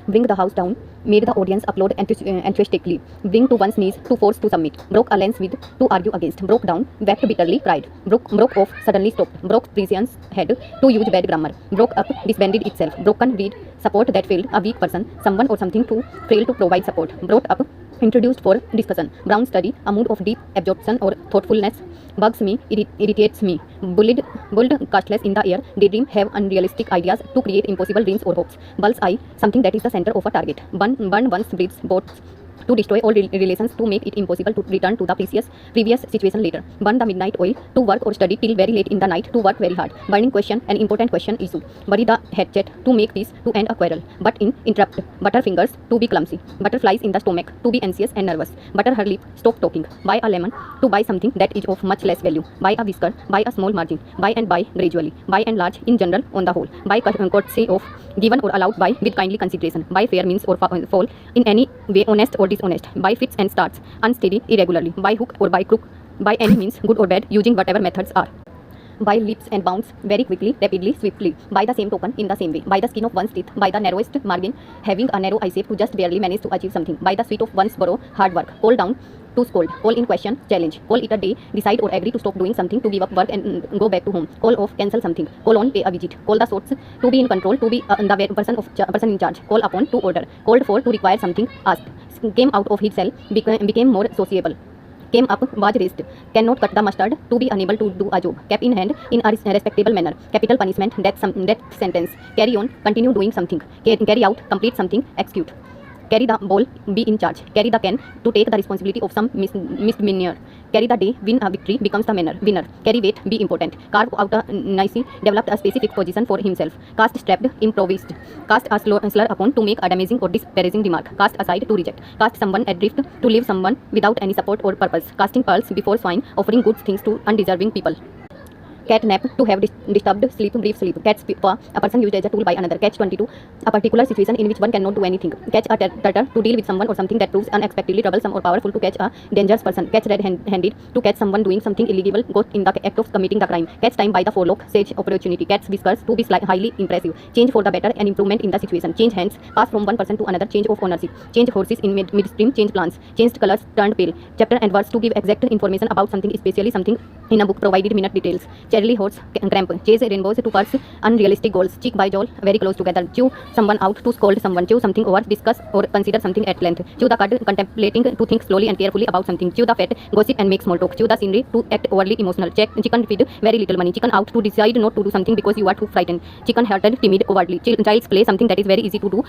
bring the house down, made the audience applaud enthusiastically, bring to one's knees to force to submit, broke alliance with to argue against, broke down, wept bitterly, cried, broke off, suddenly stopped, broke Parisians head to use bad grammar, broke up, disbanded itself, broken reed, support that failed, a weak person, someone or something too frail to provide support, brought up, introduced for discussion, brown study, a mood of deep absorption or thoughtfulness, bugs me, irritates me, bulled castless in the air, daydream, have unrealistic ideas to create impossible dreams or hopes, bull's eye, something that is the center of a target, burn once breathes boats to destroy all relations to make it impossible to return to the previous situation later, burn the midnight oil to work or study till very late in the night to work very hard, burning question, an important question issue, bury the hatchet to make peace to end a quarrel, but interrupt, butter fingers to be clumsy, butterflies in the stomach to be anxious and nervous, butter her lip, stop talking, buy a lemon to buy something that is of much less value, buy a whisker, buy a small margin, buy and buy gradually, buy and large in general on the whole, buy courtesy of, given or allowed by with kindly consideration, buy fair means or fall in any way honest or dishonest, by fits and starts, unsteady, irregularly, by hook or by crook, by any means, good or bad, using whatever methods are. By leaps and bounds, very quickly, rapidly, swiftly, by the same token, in the same way, by the skin of one's teeth, by the narrowest margin, having a narrow eye shape to just barely manage to achieve something, by the sweat of one's brow, hard work, call down, to scold, call in question, challenge, call it a day, decide or agree to stop doing something, to give up work and go back to home, call off, cancel something, call on, pay a visit, call the sorts, to be in control, to be the person in charge, call upon, to order, called for, to require something, asked, came out of his cell, became more sociable, came up, was raised, cannot cut the mustard, to be unable to do a job, cap in hand in a respectable manner, capital punishment, death sentence, carry on, continue doing something, carry out, complete something, execute, carry the ball, be in charge, carry the can, to take the responsibility of some misdemeanor, carry the day, win a victory, becomes the winner, carry weight, be important, carve out a nicely, developed a specific position for himself, cast strapped, improvised, cast a slur upon, to make a damaging or disparaging remark, cast aside, to reject, cast someone adrift, to leave someone without any support or purpose, casting pearls before swine, offering good things to undeserving people. Cat nap, to have disturbed sleep, brief sleep. Cat's paw, a person used as a tool by another. Catch 22, a particular situation in which one cannot do anything. Catch a turtle, to deal with someone or something that proves unexpectedly troublesome or powerful. To catch a dangerous person. Catch red-handed, to catch someone doing something illegal, got in the act of committing the crime. Catch time by the forelock, sage opportunity. Catch whiskers, to be highly impressive. Change for the better, an improvement in the situation. Change hands, pass from one person to another. Change of ownership. Change horses in midstream. Change plans. Changed colors, turned pale. Chapter and verse, to give exact information about something, especially something in a book, provided minute details. Charlie horse, cramp, chase rainbows to pursue unrealistic goals, cheek by jowl, very close together, chew someone out, to scold someone, chew something over, discuss or consider something at length, chew the cud, contemplating, to think slowly and carefully about something, chew the fat, gossip and make small talk, chew the scenery, to act overly emotional, chicken feed, very little money, chicken out, to decide not to do something because you are too frightened, chicken hearted, timid, cowardly, child's play, something that is very easy to do.